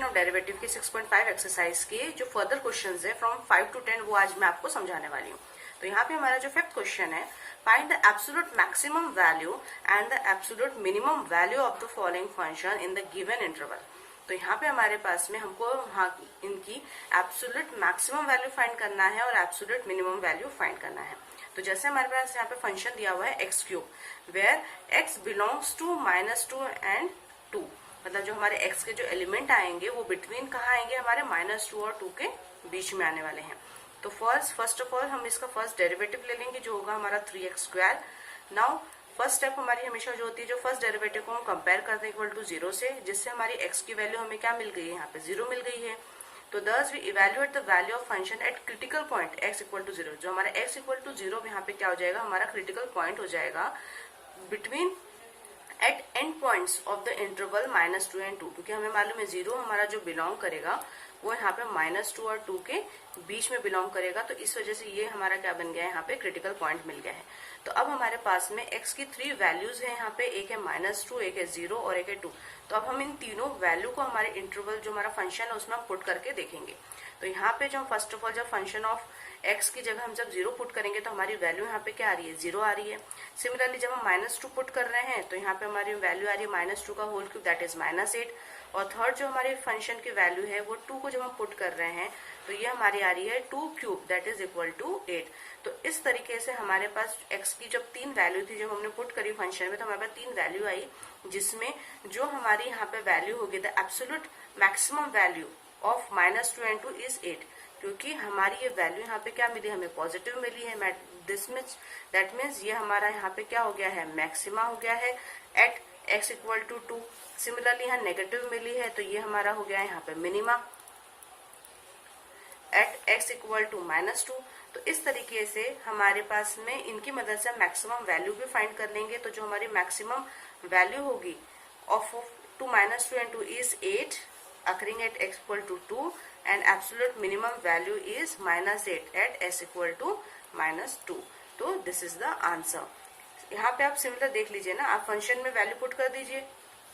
Of derivative की 6.5 exercise के जो फर्दर क्वेश्चंस है फ्रॉम 5 to 10 वो आज मैं आपको समझाने वाली हूँ। तो यहाँ पे हमारा जो फिफ्थ क्वेश्चन है, find the absolute maximum value and the absolute minimum value of the following function in the given interval. तो यहाँ पे हमारे पास में हमको इनकी एब्सोल्यूट मैक्सिमम वैल्यू फाइंड करना है और एब्सोल्यूट मिनिमम वैल्यू फाइंड करना है। तो जैसे हमारे पास यहाँ पे फंक्शन दिया हुआ है X cube, where X belongs to -2 and 2, मतलब जो हमारे एक्स के जो एलिमेंट आएंगे वो बिटवीन कहाँ आएंगे, हमारे -2 और 2 के बीच में आने वाले हैं। तो फर्स्ट ऑफ ऑल हम इसका फर्स्ट डेरिवेटिव ले लेंगे जो होगा हमारा 3x²। नाउ फर्स्ट स्टेप हमारी हमेशा जो होती है, जो फर्स्ट डेरिवेटिव को हम कंपेयर करते हैं इक्वल टू 0 से, जिससे हमारी x की वैल्यू हमें क्या मिल गई है, यहाँ पे 0 मिल गई है। तो thus we evaluate the value of function at critical point x equal to 0। जो हमारा x इक्वल टू 0 यहाँ पे क्या हो जाएगा, हमारा क्रिटिकल पॉइंट हो जाएगा between at end points of the interval -2 and 2, क्योंकि हमें मालूम है 0 हमारा जो बिलोंग करेगा वो यहाँ पे -2 और 2 के बीच में बिलोंग करेगा। तो इस वजह से ये हमारा क्या बन गया है, यहाँ पे क्रिटिकल पॉइंट मिल गया है। तो अब हमारे पास में x की 3 वैल्यूज है यहाँ पे, एक है -2, एक है 0 और एक है 2। तो अब हम इन तीनों वैल्यू को हमारे इंटरवल जो हमारा फंक्शन है उसमें हम पुट करके देखेंगे। तो यहाँ पे जो फर्स्ट ऑफ ऑल जब फंक्शन ऑफ x की जगह हम जब 0 पुट करेंगे तो हमारी वैल्यू यहाँ पे क्या आ रही है, 0 आ रही है। सिमिलरली जब हम -2 पुट कर रहे हैं तो यहाँ पे हमारी वैल्यू आ रही है -2 का होल क्यूब, दैट इज -8। और थर्ड जो हमारे फंक्शन की वैल्यू है वो 2 को जब हम पुट कर रहे हैं तो ये हमारी आ रही है 2 cube, that is equal to 8। तो इस तरीके से हमारे पास x की जब 3 वैल्यू थी, जब हमने पुट करी फंक्शन में, तो हमारे पास 3 वैल्यू आई, जिसमें जो हमारी यहाँ पे वैल्यू होगी the absolute maximum value of -2 and 2 is 8, क्योंकि हमारी ये वैल्यू यहाँ पे क्या मिली, हमें पॉजिटिव मिली है। दिस मीन्स दैट मीन्स ये हमारा यहाँ पे क्या हो गया है, मैक्सिमा हो गया है at x equal to 2। Similarly यहाँ नेगेटिव मिली है तो ये हमारा हो गया है यहाँ पे minima at x equal to -2। तो इस तरीके से हमारे पास में इनकी मदद से हम मैक्सिमम वैल्यू भी फाइंड कर लेंगे। तो जो हमारी मैक्सिमम वैल्यू होगी of -2 and 2 is 8 occurring at x equal to 2 and absolute minimum value is -8 at s equal to -2। तो दिस इज द आंसर। यहाँ पे आप सिमिलर देख लीजिए ना, आप फंक्शन में वैल्यू पुट कर दीजिए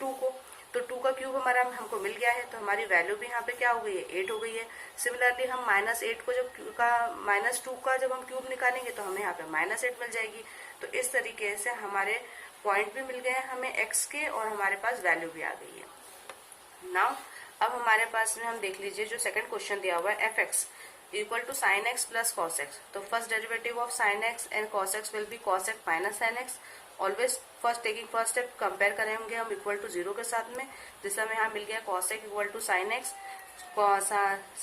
2 को, तो 2 का क्यूब हमारा हमको मिल गया है, तो हमारी वैल्यू भी यहाँ पे क्या हो गई है, 8 हो गई है। सिमिलरली हम -8 को जब -2 का जब हम क्यूब निकालेंगे तो हमें यहाँ पे -8 मिल जाएगी। तो इस तरीके से हमारे पॉइंट भी मिल गए हैं हमें x के, और हमारे पास वैल्यू भी आ गई है। नाउ अब हमारे पास में हम देख लीजिए जो सेकंड क्वेश्चन दिया हुआ है fx equal to sin x plus cos x। तो first derivative of sin x and cos x will be cos x minus sin x। Always first step compare करेंगे हम इक्वल टू 0 के साथ में, जिससे हमें यहाँ मिल गया cos x equal to sin x।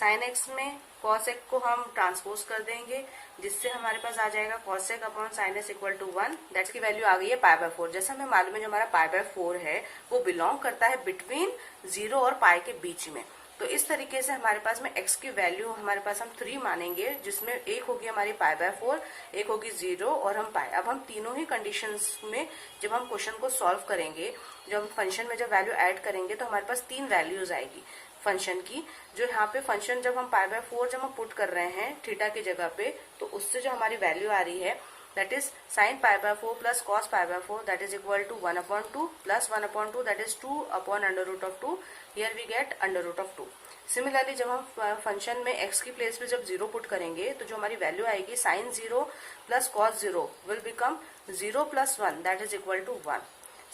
sin x में cos x को हम ट्रांसपोज कर देंगे, जिससे हमारे पास आ जाएगा cos x upon sin x equal to 1, that's की वैल्यू आ गई है π/4। जैसे हमें मालूम है जो हमारा π/4 है वो बिलोंग करता है बिटवीन 0 और π के बीच में। तो इस तरीके से हमारे पास में x की वैल्यू हमारे पास हम 3 मानेंगे, जिसमें एक होगी हमारी π/4, एक होगी 0 और हम π। अब हम तीनों ही कंडीशंस में जब हम क्वेश्चन को सॉल्व करेंगे, जब हम फंक्शन में जब वैल्यू ऐड करेंगे तो हमारे पास 3 वैल्यूज आएगी फंक्शन की। जो यहाँ पे फंक्शन जब हम π/4 जब हम पुट कर रहे हैं थीटा की जगह पे, तो उससे जो हमारी वैल्यू आ रही है that is sin π/4 plus cos π/4, that is equal to 1/2 plus 1/2, that is 2 upon under root of 2। here we get under root of 2। Similarly जब हम फंक्शन में x की प्लेस पे जब 0 पुट करेंगे तो जो हमारी वैल्यू आएगी sin 0 plus cos 0 will become 0 plus 1, that is equal to 1।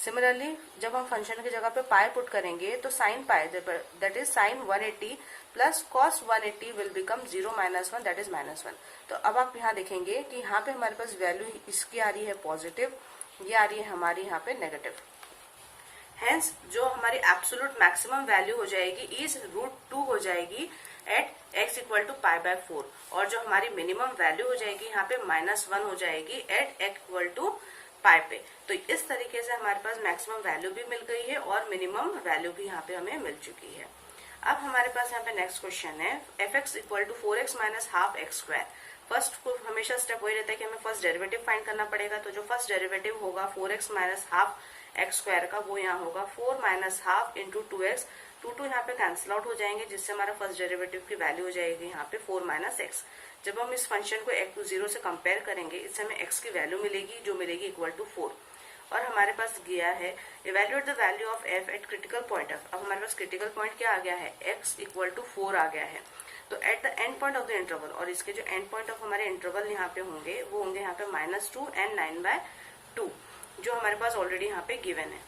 Similarly जब हम फंक्शन की जगह पे पाई पुट करेंगे तो sin pi, that is sin 180 plus cos 180 will become 0 minus 1, that is -1। तो अब आप यहाँ देखेंगे कि यहाँ पे हमारे पास वैल्यू इसकी आ रही है पॉजिटिव, ये आ रही है हमारी यहाँ पे नेगेटिव। हेंस जो हमारी एब्सोल्यूट मैक्सिमम वैल्यू हो जाएगी इज √2 हो जाएगी एट x इक्वल टू π/4, और जो हमारी मिनिमम वैल्यू हो जाएगी यहाँ पे -1 हो जाएगी एट x इक्वल टू π पे। तो इस तरीके से हमारे पास मैक्सिमम वैल्यू भी मिल गई है और मिनिमम वैल्यू भी यहाँ पे हमें मिल चुकी है। अब हमारे पास यहाँ पे नेक्स्ट क्वेश्चन है fx equal to 4x minus half x²। First को हमेशा स्टेप वही रहता है कि हमें फर्स्ट डेरिवेटिव फाइंड करना पड़ेगा। तो जो फर्स्ट डेरिवेटिव होगा 4x माइनस हाफ x² का, वो यहाँ होगा 4 माइनस हाफ इंटू 2x। 2 यहाँ पे कैंसिल आउट हो जाएंगे, जिससे हमारा फर्स्ट डेरिवेटिव की वैल्यू हो जाएगी यहाँ पे 4 माइनस x। जब हम इस फंक्शन को 0 से कंपेयर करेंगे, इससे हमें x की वैल्यू मिलेगी जो मिलेगी इक्वल टू 4। और हमारे पास गया है evaluate the value of F eight critical point F. अब हमारे पास क्रिटिकल पॉइंट क्या आ गया है, x इक्वल टू 4 आ गया है। तो at the end point of the interval, और इसके जो एंड पॉइंट ऑफ हमारे इंटरवल यहाँ पे होंगे वो होंगे यहाँ पे -2 एंड 9/2, जो हमारे पास ऑलरेडी यहाँ पे गिवन है।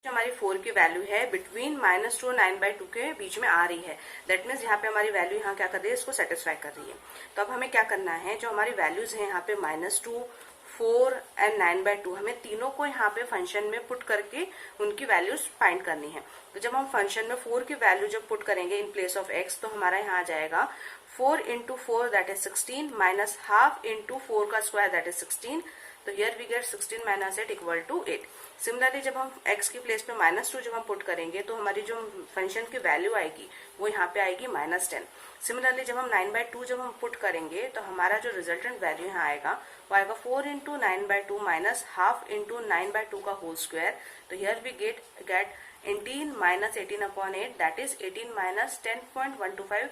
जो हमारी 4 की वैल्यू है बिटवीन -2 और 9/2 के बीच में आ रही है, दैट मीन्स यहाँ पे हमारी वैल्यू यहाँ क्या कर रही है, इसको सेटिस्फाई कर रही है। तो अब हमें क्या करना है, जो हमारी वैल्यूज है यहाँ पे -2, 4 एंड 9/2, हमें तीनों को यहाँ पे फंक्शन में पुट करके उनकी वैल्यूज फाइंड करनी है। तो जब हम फंक्शन में 4 की वैल्यू जब पुट करेंगे इन प्लेस ऑफ x, तो हमारा यहाँ आ जाएगा 4 into 4 that is 16 minus half into 4 का स्क्वायर that is 16। तो here we get 16 minus 8 equal to 8। Similarly जब हम x की प्लेस पे -2 जब हम पुट करेंगे तो हमारी जो फंक्शन की वैल्यू आएगी वो यहाँ पे आएगी -10। सिमिलरली जब हम 9/2 जब हम पुट करेंगे तो हमारा जो रिजल्टेंट वैल्यू यहाँ आएगा वो आएगा 4 into 9/2 minus half into 9/2 का होल स्क्वायर। तो here we get 18 minus 18/8 that is 18 minus 10.125।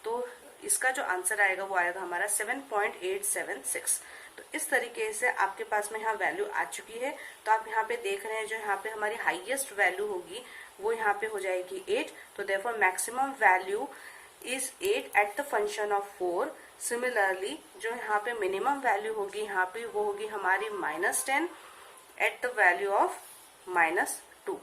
तो इसका जो आंसर आएगा वो आएगा हमारा 7.876। तो इस तरीके से आपके पास में यहाँ वैल्यू आ चुकी है। तो आप यहाँ पे देख रहे हैं जो यहाँ पे हमारी हाईएस्ट वैल्यू होगी वो यहाँ पे हो जाएगी 8। तो therefore maximum value is 8 at the function of 4। Similarly जो यहाँ पे मिनिमम वैल्यू होगी यहाँ पे वो होगी हमारी -10 एट द वैल्यू ऑफ -2।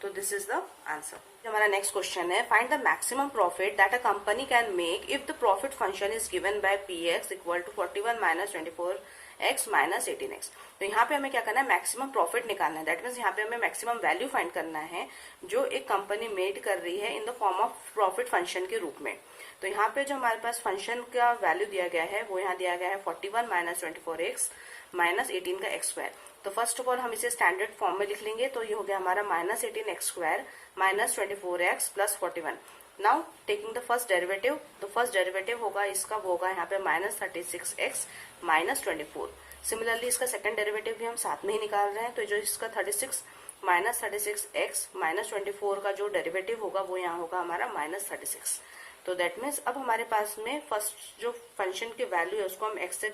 तो दिस इज द आंसर। हमारा नेक्स्ट क्वेश्चन है, find the maximum profit that a company can make if the profit function is given by px equal to 41 minus 24x minus 18x। तो यहाँ पे हमें क्या करना है, मैक्सिमम प्रॉफिट निकालना है। दैट मीन्स यहाँ पे हमें मैक्सिमम वैल्यू फाइंड करना है जो एक कंपनी मेड कर रही है in the form of profit function के रूप में। तो यहाँ पे जो हमारे पास फंक्शन का वैल्यू दिया गया है वो यहाँ दिया गया है 41 माइनस 24x माइनस 18 का x स्क्वायर। तो फर्स्ट ऑफ ऑल हम इसे स्टैंडर्ड फॉर्म में लिख लेंगे। तो ये हो गया हमारा -18x square minus 24x plus 41। Now taking the first derivative, तो फर्स्ट डेरिवेटिव होगा इसका वो होगा यहाँ पे -36x माइनस 24। सिमिलरली इसका सेकंड डेरिवेटिव भी हम साथ में ही निकाल रहे हैं। तो जो इसका 36 माइनस 36x माइनस 24 का जो डेरिवेटिव होगा वो यहाँ होगा हमारा -36। तो दैट मीन्स अब हमारे पास में फर्स्ट जो फंक्शन की वैल्यू है उसको हम x से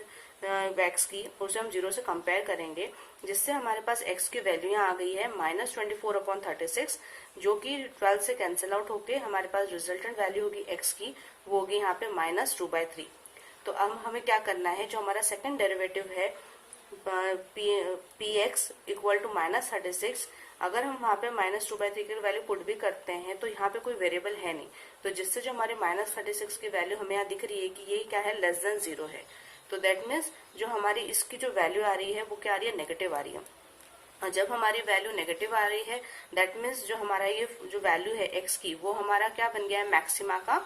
x की उसे हम 0 से कंपेयर करेंगे, जिससे हमारे पास x की वैल्यू यहाँ आ गई है -24/36, जो कि 12 से कैंसिल आउट होके हमारे पास रिजल्टेंट वैल्यू होगी x की वो होगी यहाँ पे -2/3। तो अब हमें क्या करना है, जो हमारा सेकंड डेरिवेटिव है px इक्वल टू -36, अगर हम वहाँ पे -2/3 की वैल्यू पुट भी करते हैं तो यहाँ पे कोई वेरिएबल है नहीं, तो जिससे जो हमारे -36 की वैल्यू हमें यहाँ दिख रही है कि ये क्या है, लेस देन 0 है। तो दैट मीन्स जो हमारी इसकी जो वैल्यू आ रही है वो क्या आ रही है, नेगेटिव आ रही है। और जब हमारी वैल्यू नेगेटिव आ रही है दैट मीन्स जो हमारा ये जो वैल्यू है x की वो हमारा क्या बन गया है, मैक्सिमा का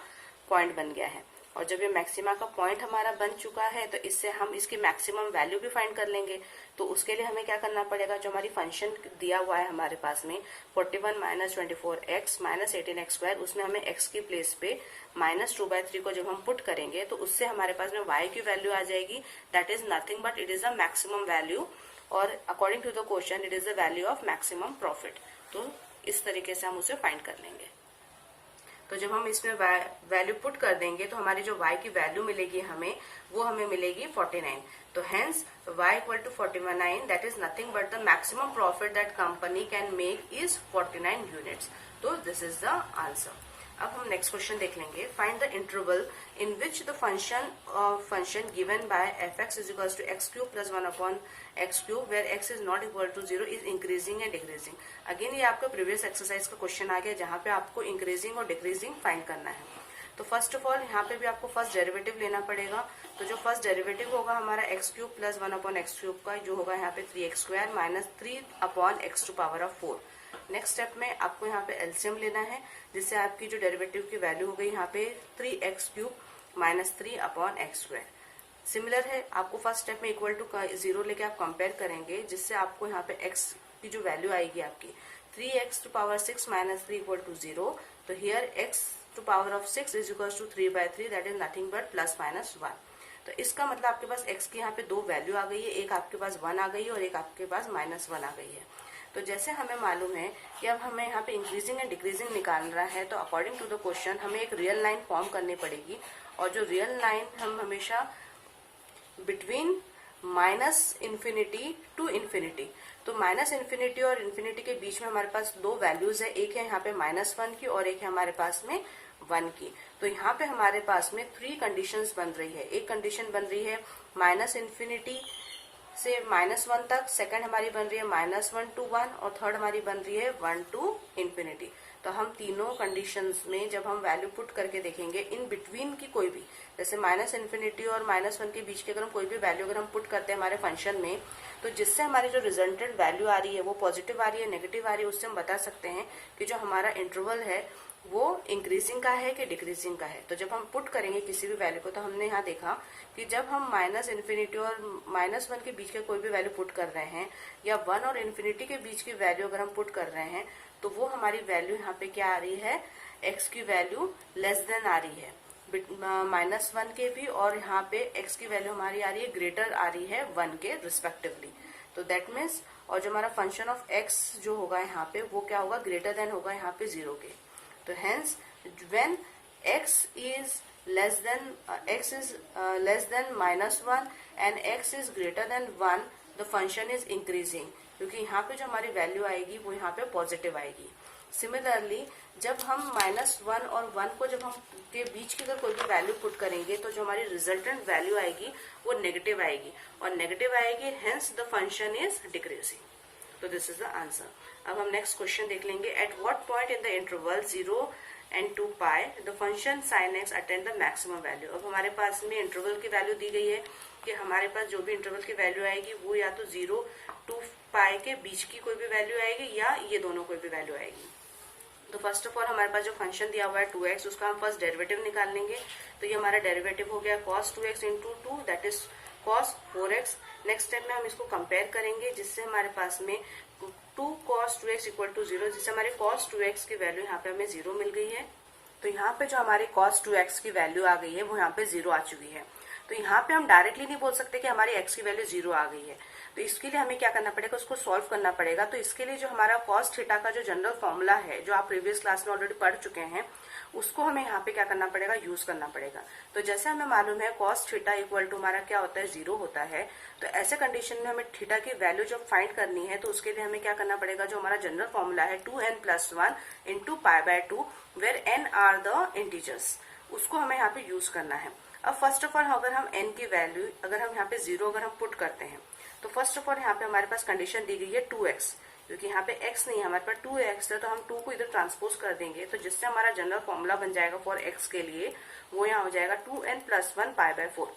पॉइंट बन गया है। और जब ये मैक्सिमा का पॉइंट हमारा बन चुका है तो इससे हम इसकी मैक्सिमम वैल्यू भी फाइंड कर लेंगे। तो उसके लिए हमें क्या करना पड़ेगा, जो हमारी फंक्शन दिया हुआ है हमारे पास में 41 minus 24x minus 18x square, उसमें हमें x की प्लेस पे -2/3 को जब हम पुट करेंगे तो उससे हमारे पास में y की वैल्यू आ जाएगी। That is nothing but it is the maximum value, और according to the question it is the value of maximum profit. तो इस तरीके से हम उसे फाइंड कर लेंगे। तो जब हम इसमें वैल्यू पुट कर देंगे तो हमारी जो y की वैल्यू मिलेगी हमें वो हमें मिलेगी 49। तो hence y equal to 49 that is nothing but the maximum profit that company can make is 49 units. तो दिस इज द आंसर। अब हम नेक्स्ट क्वेश्चन देख लेंगे, find the interval in which the function given by fx is equal to x³ plus 1/x³ where x is not equal to 0 is increasing and decreasing. Again ये आपका previous exercise का question आ गया जहाँ पे आपको इंक्रीजिंग और decreasing find करना है। तो फर्स्ट ऑफ ऑल यहाँ पे भी आपको फर्स्ट डेरिवेटिव लेना पड़ेगा। तो जो फर्स्ट डेरिवेटिव होगा हमारा x³ प्लस 1/x³ का जो होगा यहाँ पे 3x² minus 3/x⁴। Next step में आपको यहाँ पे एलसीएम लेना है, जिससे आपकी जो डेरिवेटिव की वैल्यू हो गई यहाँ पे 3x³ माइनस 3/x²। सिमिलर है, आपको फर्स्ट स्टेप में इक्वल टू 0 लेके आप कंपेयर करेंगे, जिससे आपको यहाँ पे x की जो वैल्यू आएगी आपकी 3x⁴ माइनस 3 इक्वल टू 0। तो here x⁴ is equal to 3/3 that is nothing but plus minus 1। तो इसका मतलब आपके पास x की यहाँ पे दो वैल्यू आ गई है, एक आपके पास 1 आ गई है और एक आपके पास -1 आ गई है। तो जैसे हमें मालूम है कि अब हमें यहाँ पे इंक्रीजिंग एंड डिक्रीजिंग निकालना है, तो अकॉर्डिंग टू द क्वेश्चन हमें एक रियल लाइन फॉर्म करनी पड़ेगी। और जो रियल लाइन हम हमेशा between minus infinity to infinity. तो माइनस इन्फिनिटी और इन्फिनिटी के बीच में हमारे पास दो वैल्यूज है, एक है यहाँ पे -1 की और एक है हमारे पास में 1 की। तो यहाँ पे हमारे पास में 3 कंडीशंस बन रही है। एक कंडीशन बन रही है माइनस इन्फिनिटी से -1 तक, सेकंड हमारी बन रही है -1 to 1 और थर्ड हमारी बन रही है 1 to इन्फिनिटी। तो हम तीनों कंडीशंस में जब हम वैल्यू पुट करके देखेंगे, इन बिटवीन की कोई भी, जैसे माइनस इन्फिनिटी और -1 के बीच की अगर हम कोई भी वैल्यू अगर हम पुट करते हैं हमारे फंक्शन में, तो जिससे हमारी जो रिजल्टेंट वैल्यू आ रही है वो पॉजिटिव आ रही है, नेगेटिव आ रही है, उससे हम बता सकते हैं कि जो हमारा इंटरवल है वो इंक्रीजिंग का है कि डिक्रीजिंग का है। तो जब हम पुट करेंगे किसी भी वैल्यू को, तो हमने यहाँ देखा कि जब हम माइनस इन्फिनिटी और -1 के बीच के कोई भी वैल्यू पुट कर रहे हैं या 1 और इन्फिनिटी के बीच की वैल्यू अगर हम पुट कर रहे हैं, तो वो हमारी वैल्यू यहाँ पे क्या आ रही है, x की वैल्यू लेस देन आ रही है -1 के भी, और यहाँ पे x की वैल्यू हमारी आ रही है ग्रेटर आ रही है 1 के रिस्पेक्टिवली। तो दैट मीन्स, और जो हमारा फंक्शन ऑफ x जो होगा यहाँ पे वो क्या होगा, ग्रेटर देन होगा यहाँ पे 0 के। तो hence when x is less than -1 and x is greater than 1, the function is increasing, क्योंकि यहाँ पे जो हमारी वैल्यू आएगी वो यहाँ पे पॉजिटिव आएगी। सिमिलरली जब हम -1 और 1 को जब हम के बीच की अगर कोई भी वैल्यू पुट करेंगे, तो जो हमारी रिजल्टेंट वैल्यू आएगी वो नेगेटिव आएगी, और नेगेटिव आएगी, hence the function is decreasing. तो दिस इज द आंसर। अब हम नेक्स्ट क्वेश्चन देख लेंगे। At what point in the interval 0 and 2 pi the function sin x attend the maximum value. अब हमारे पास में इंटरवल की वैल्यू दी गई है कि हमारे पास जो भी इंटरवल की वैल्यू आएगी वो या तो 0 to pi के बीच की कोई भी वैल्यू आएगी या ये दोनों कोई भी वैल्यू आएगी। तो फर्स्ट ऑफ ऑल हमारे पास जो फंक्शन दिया हुआ है 2x, उसका हम फर्स्ट डेरिवेटिव निकाल लेंगे। तो ये हमारा डेरिवेटिव हो गया cos 2x into 2, that is cos 4x। Next step में हम इसको कंपेयर करेंगे, जिससे हमारे पास में 2 cos 2x इक्वल टू 0, जिससे हमारे cos 2x की वैल्यू यहाँ पे हमें 0 मिल गई है। तो यहाँ पे जो हमारी cos 2x की वैल्यू आ गई है वो यहाँ पे 0 आ चुकी है। तो यहाँ पे हम डायरेक्टली नहीं बोल सकते कि हमारी x की वैल्यू 0 आ गई है। तो इसके लिए हमें क्या करना पड़ेगा, उसको सॉल्व करना पड़ेगा। तो इसके लिए जो हमारा cos थीटा का जो जनरल फॉर्मूला है, जो आप प्रीवियस क्लास में ऑलरेडी पढ़ चुके हैं, उसको हमें यहाँ पे क्या करना पड़ेगा, यूज करना पड़ेगा। तो जैसे हमें मालूम है cos थीटा इक्वल टू हमारा क्या होता है, 0 होता है। तो ऐसे कंडीशन में हमें थीटा की वैल्यू जब फाइंड करनी है, तो उसके लिए हमें क्या करना पड़ेगा, जो हमारा जनरल फॉर्मूला है 2n+1 into π/2 where n are the integers, उसको हमें यहाँ पे यूज करना है। अब फर्स्ट ऑफ ऑल अगर हम n की वैल्यू अगर हम यहाँ पे 0 अगर हम पुट करते हैं, तो फर्स्ट ऑफ ऑल यहाँ पे हमारे पास कंडीशन दी गई है 2x, क्योंकि यहाँ पे x नहीं है, हमारे पास 2x है। तो हम 2 को इधर ट्रांसपोज कर देंगे, तो जिससे हमारा जनरल फॉर्मूला बन जाएगा फॉर x के लिए, वो यहाँ हो जाएगा 2n+1 π/4।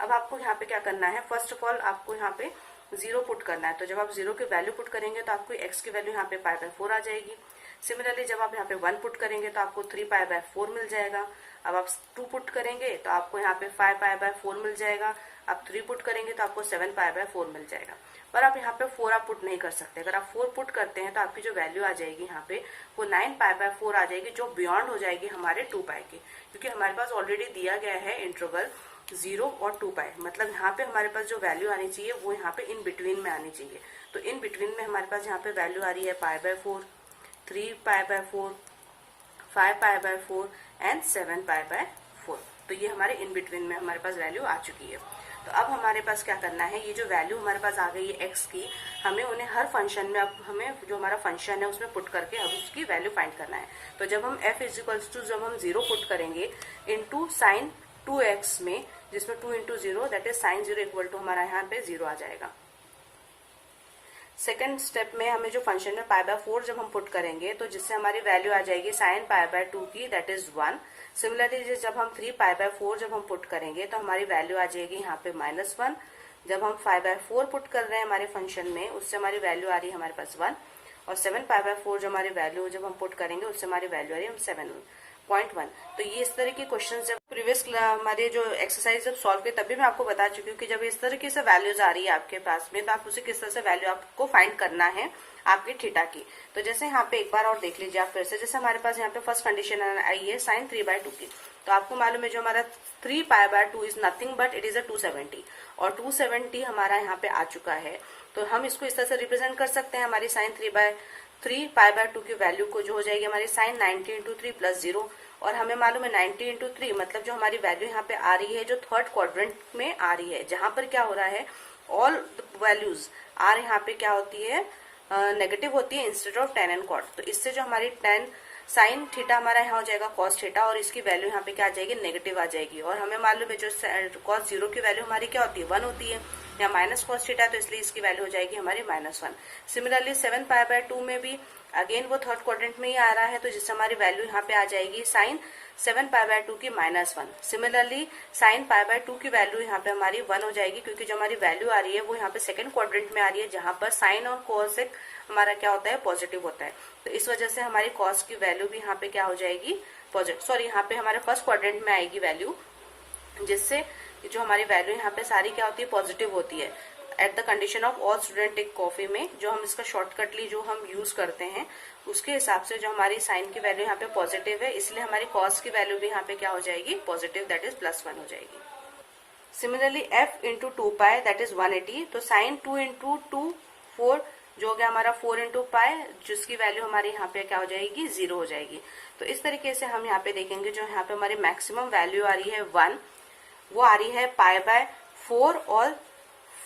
अब आपको यहाँ पे क्या करना है, फर्स्ट ऑफ ऑल आपको यहाँ पे 0 पुट करना है। तो जब आप 0 की वैल्यू पुट करेंगे तो आपको x की वैल्यू यहाँ पे π/4 आ जाएगी। सिमिलरली जब आप यहाँ पे 1 पुट करेंगे तो आपको 3 π/4 मिल जाएगा। अब आप 2 पुट करेंगे तो आपको यहाँ पे 5 π/4 मिल जाएगा। आप 3 पुट करेंगे तो आपको 7 π/4 मिल जाएगा। पर आप यहाँ पे 4 आप पुट नहीं कर सकते। अगर आप 4 पुट करते हैं तो आपकी जो वैल्यू आ जाएगी यहाँ पे वो 9 π/4 आ जाएगी, जो बियॉन्ड हो जाएगी हमारे 2 पाई की, क्योंकि हमारे पास ऑलरेडी दिया गया है इंटरवल 0 और 2 पाई। मतलब यहाँ पे हमारे पास जो वैल्यू आनी चाहिए वो यहाँ पे इन बिटवीन में आनी चाहिए। तो इन बिटवीन में हमारे पास यहाँ पे वैल्यू आ रही है π/4, 3 π/4, 5 π/4 एंड 7 π/4। तो ये हमारे इन बिटवीन में हमारे पास वैल्यू आ चुकी है। तो अब हमारे पास क्या करना है, ये जो वैल्यू हमारे पास आ गई है x की, हमें उन्हें हर फंक्शन में, अब हमें जो हमारा फंक्शन है उसमें पुट करके अब उसकी वैल्यू फाइंड करना है। तो जब हम f इक्वल्स टू जब हम 0 पुट करेंगे इनटू sin 2x में, जिसमें 2 into 0 that is sin 0 equal to हमारा यहाँ पे 0 आ जाएगा। सेकेंड स्टेप में हमें जो फंक्शन में π/4 जब हम पुट करेंगे, तो जिससे हमारी वैल्यू आ जाएगी sin π/2 की, दैट इज 1। सिमिलरली जब हम 3 π/4 जब हम पुट करेंगे तो हमारी वैल्यू आ जाएगी यहाँ पे -1। जब हम 5/4 पुट कर रहे हैं हमारे फंक्शन में, उससे हमारी वैल्यू आ रही है हमारे पास 1। और 7 π/4 जो हमारी वैल्यू जब हम पुट करेंगे उससे हमारी वैल्यू आ रही है 7.1। तो ये इस तरह के क्वेश्चन जब प्रीवियस हमारे जो एक्सरसाइज जब सॉल्व किए तभी मैं आपको बता चुकी हूँ कि जब इस तरीके से वैल्यूज आ रही है आपके पास में, तो आप उसे किस तरह से वैल्यू आपको फाइंड करना है आपकी थीटा की। तो जैसे यहाँ पे एक बार और देख लीजिए आप फिर से, जैसे हमारे पास यहाँ पे फर्स्ट कंडीशन आई है sin 3/2 की। तो आपको मालूम है जो हमारा 3 π/2 is nothing but it is a 270, और 270 हमारा यहाँ पे आ चुका है। तो हम इसको इस तरह से रिप्रेजेंट कर सकते हैं, हमारी sin 3 π/2 की वैल्यू को जो हो जाएगी हमारी sin 90 इंटू 3 प्लस 0। और हमें मालूम है 90 इंटू 3 मतलब जो हमारी वैल्यू यहाँ पे आ रही है जो थर्ड क्वाड्रेंट में आ रही है, जहां पर क्या हो रहा है ऑल वैल्यूज आर यहाँ पे क्या होती है, नेगेटिव होती है instead of tan and cot। तो इससे जो हमारी tan साइन थीटा हमारा यहाँ हो जाएगा cos थीटा, और इसकी वैल्यू यहाँ पे क्या आ जाएगी, नेगेटिव आ जाएगी। और हमें मालूम है जो cos 0 की वैल्यू हमारी क्या होती है, 1 होती है, या माइनस cos थीटा, तो इसलिए इसकी वैल्यू हो जाएगी हमारी -1। सिमिलरली 7π/2 में भी अगेन वो थर्ड क्वाड्रेंट में ही आ रहा है, तो जिससे हमारी वैल्यू यहाँ पे आ जाएगी साइन 7π/2 की -1। सिमिलरली साइन π/2 की वैल्यू यहाँ पे हमारी 1 हो जाएगी, क्योंकि जो हमारी वैल्यू आ रही है वो यहाँ पे सेकंड क्वाड्रेंट में आ रही है, जहां पर साइन और कोसेक हमारा क्या होता है, पॉजिटिव होता है। तो इस वजह से हमारी कॉस की वैल्यू भी यहाँ पे क्या हो जाएगी, पॉजिटिव, सॉरी यहाँ पे हमारे फर्स्ट क्वाड्रेंट में आएगी वैल्यू, जिससे जो हमारी वैल्यू यहाँ पे सारी क्या होती है, पॉजिटिव होती है। At the condition of all student take coffee में जो हम इसका शॉर्टकटली जो हम यूज करते हैं उसके हिसाब से जो हमारी साइन की वैल्यू यहाँ पे पॉजिटिव है, इसलिए हमारी कॉस की वैल्यू भी यहाँ पे क्या हो जाएगी, पॉजिटिव, दैट इज +1 हो जाएगी। Similarly f into 2π that is 180, तो साइन 2 इंटू 2 4 जो हो गया हमारा 4 इंटू पाई, जिसकी वैल्यू हमारी यहाँ पे क्या हो जाएगी, 0 हो जाएगी। तो इस तरीके से हम यहाँ पे देखेंगे जो यहाँ पे हमारी मैक्सिमम वैल्यू आ रही है 1, वो आ रही है π/4 और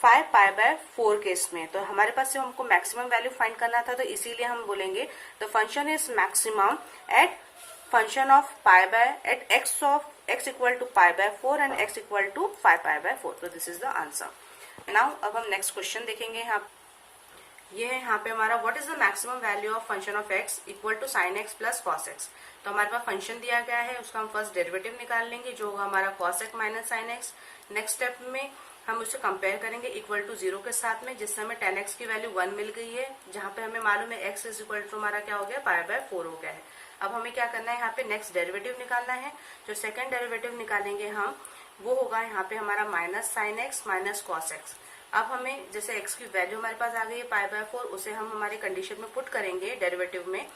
5π/4 केस में। तो हमारे पास से हमको मैक्सिमम वैल्यू फाइंड करना था, तो इसीलिए हम बोलेंगे the function is maximum at function of at x of x equal to π/4 and x equal to 5π/4। तो this is the answer. Now अब हम नेक्स्ट क्वेश्चन देखेंगे। ये है यहाँ पे हमारा what is the maximum value of function of x equal to sin x plus cos x। तो हमारे पास फंक्शन दिया गया है, उसका हम फर्स्ट डेरिवेटिव निकाल लेंगे जो होगा हमारा cos x minus sin x। Next step में हम उसे कंपेयर करेंगे इक्वल टू 0 के साथ में, जिससे हमें tan x की वैल्यू 1 मिल गई है, जहाँ पे हमें मालूम है x इज इक्वल टू हमारा क्या हो गया, π/4 हो गया है। अब हमें क्या करना है, यहाँ पे नेक्स्ट डेरिवेटिव निकालना है। जो सेकंड डेरिवेटिव निकालेंगे हम, वो होगा यहाँ पे हमारा minus sin x minus cos x। अब हमें जैसे x की वैल्यू हमारे पास आ गई है π/4, उसे हम हमारे कंडीशन में पुट करेंगे डेरिवेटिव में।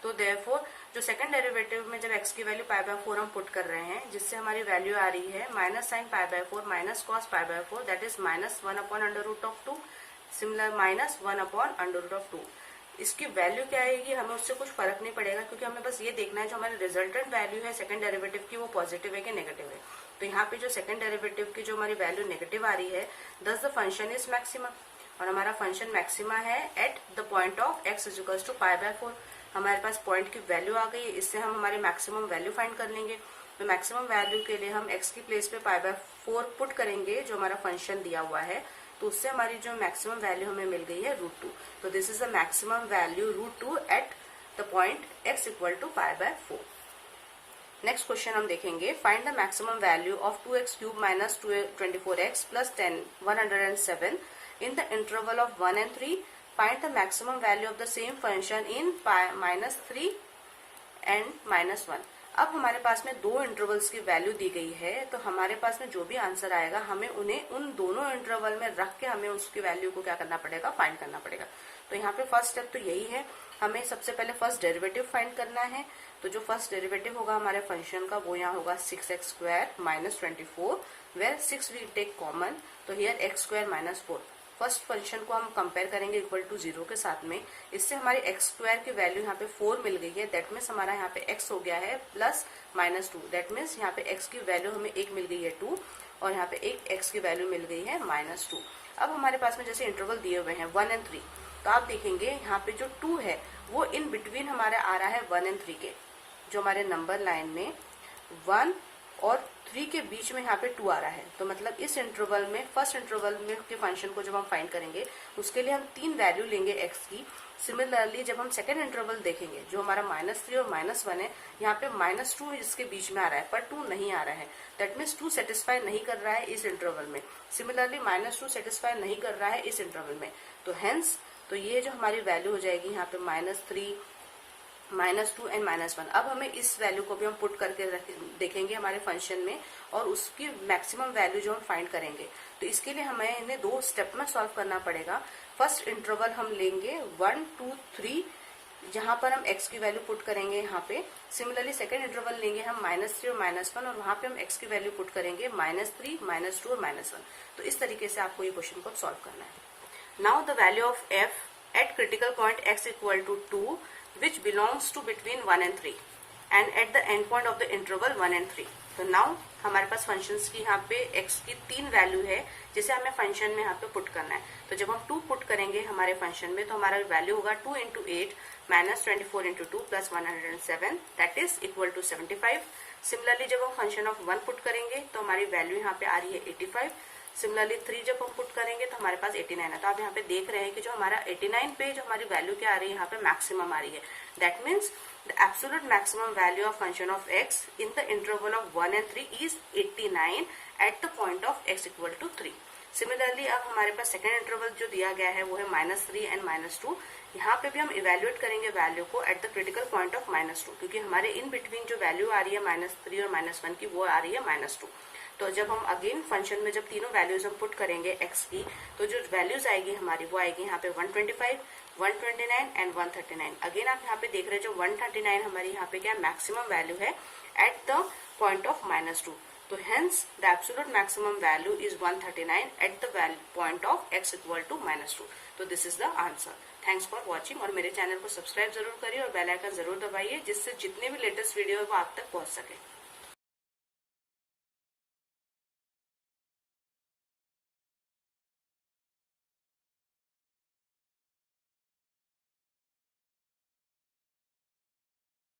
तो देयरफॉर जो सेकंड डेरिवेटिव में जब x की वैल्यू π/4 हम पुट कर रहे हैं, जिससे हमारी वैल्यू आ रही है minus sin π/4 minus cos π/4 that is -1/√2, similar -1/√2। इसकी वैल्यू क्या आएगी, हमें उससे कुछ फर्क नहीं पड़ेगा, क्योंकि हमें बस ये देखना है जो हमारी रिजल्टेंट वैल्यू है सेकंड डेरिवेटिव की वो पॉजिटिव है कि नेगेटिव है। तो यहाँ पे जो सेकंड डेरिवेटिव की जो हमारी वैल्यू नेगेटिव आ रही है, दस द फंक्शन इज मैक्सिमा, और हमारा फंक्शन मैक्सिमा है at the point of x is equal to π/4। हमारे पास पॉइंट की वैल्यू आ गई, इससे हम हमारी मैक्सिमम वैल्यू फाइंड कर लेंगे। तो मैक्सिमम वैल्यू के लिए हम x की प्लेस पे π/4 पुट करेंगे जो हमारा फंक्शन दिया हुआ है, तो उससे हमारी जो मैक्सिमम वैल्यू हमें मिल गई है √2। तो this is the maximum value √2 at the point x equal to π/4। Next question हम देखेंगे, find the maximum value of 2x³ minus 24x plus 107 in the interval of 1 and 3। Find the maximum value of the same function in -3 and -1। अब हमारे पास में दो intervals की value दी गई है, तो हमारे पास में जो भी आंसर आएगा हमें उन्हें उन दोनों इंटरवल में रख के हमें उसकी वैल्यू को क्या करना पड़ेगा, फाइंड करना पड़ेगा। तो यहाँ पे फर्स्ट स्टेप तो यही है, हमें सबसे पहले फर्स्ट डेरिवेटिव फाइंड करना है। तो जो फर्स्ट डेरिवेटिव होगा हमारे फंक्शन का, वो यहाँ होगा 6x² minus 24, where 6 we take common, तो here x² minus 4। First function को हम कंपेयर करेंगे इक्वल टू 0 के साथ में, इससे हमारी x² की वैल्यू यहाँ पे 4 मिल गई है, दैट मीन्स हमारा यहाँ पे x हो गया है प्लस -2, दैट मीन्स यहाँ पे x की वैल्यू हमें 1 मिल गई है 2, और यहाँ पे एक x की वैल्यू मिल गई है -2। अब हमारे पास में जैसे इंटरवल दिए हुए हैं 1 and 3, तो आप देखेंगे यहाँ पे जो 2 है वो इन बिटवीन हमारे आ रहा है 1 and 3 के, जो हमारे नंबर लाइन में 1 और 3 के बीच में यहाँ पे 2 आ रहा है। तो मतलब इस इंटरवल में, फर्स्ट इंटरवल में के फंक्शन को जब हम फाइंड करेंगे उसके लिए हम 3 वैल्यू लेंगे x की। सिमिलरली जब हम सेकेंड इंटरवल देखेंगे जो हमारा -3 और -1 है, यहाँ पे -2 इसके बीच में आ रहा है पर 2 नहीं आ रहा है, दैट मीन्स 2 सेटिस्फाई नहीं कर रहा है इस इंटरवल में। सिमिलरली -2 सेटिस्फाई नहीं कर रहा है इस इंटरवल में, तो हेंस तो ये जो हमारी वैल्यू हो जाएगी यहाँ पे -3, -2 एंड -1। अब हमें इस वैल्यू को भी हम पुट करके देखेंगे हमारे फंक्शन में, और उसकी मैक्सिमम वैल्यू जो हम फाइंड करेंगे। तो इसके लिए हमें इन्हें 2 स्टेप में सॉल्व करना पड़ेगा। फर्स्ट इंटरवल हम लेंगे 1, 2, 3, जहां पर हम x की वैल्यू पुट करेंगे यहाँ पे। सिमिलरली सेकेंड इंटरवल लेंगे हम -3 और -1, और वहां पे हम x की वैल्यू पुट करेंगे -3, -2 और -1। तो इस तरीके से आपको ये क्वेश्चन को सॉल्व करना है। Now the value of f at critical point x equal to 2 which belongs to between 1 and 3 and at the end point of the interval 1 and 3। तो नाउ हमारे पास फंक्शंस की यहाँ पे x की 3 वैल्यू है जिसे हमें फंक्शन में यहाँ पे पुट करना है। तो जब हम 2 पुट करेंगे हमारे फंक्शन में तो हमारा वैल्यू होगा 2 into 8 minus 24 into 2 plus 107 that is equal to 75। Similarly जब हम फंक्शन ऑफ 1 पुट करेंगे तो हमारी वैल्यू यहाँ पे आ रही है 85। सिमिलरली 3 जब हम पुट करेंगे तो हमारे पास 89 है। तो आप यहाँ पे देख रहे हैं कि जो हमारा 89 पे जो हमारी वैल्यू क्या आ रही है यहाँ पे मैक्सिमम आ रही है। That means the absolute maximum value of function of x in the interval of 1 and 3 is 89 at the point of x equal to 3। Similarly अब हमारे पास सेकेंड इंटरवल जो दिया गया है वो है -3 एंड -2। यहाँ पे भी हम इवेल्युएट करेंगे वैल्यू को at the critical point of -2 क्योंकि हमारे इन बिटवीन जो वैल्यू आ रही है -3 और -1 की वो आ रही है -2। तो जब हम अगेन फंक्शन में जब तीनों वैल्यूज हम पुट करेंगे x की तो जो वैल्यूज आएगी हमारी वो आएगी यहाँ पे 125, 129 एंड 139। अगेन आप यहाँ पे देख रहे हैं जो 139 हमारी यहाँ पे क्या मैक्सिमम वैल्यू है एट द पॉइंट ऑफ -2। तो hence the absolute maximum value is 139 at the point of x equal to -2। तो this is the answer. Thanks for watching और मेरे चैनल को सब्सक्राइब जरूर करिए और बेल आइकन जरूर दबाइए जिससे जितने भी लेटेस्ट वीडियो है वो आप तक पहुंच सके।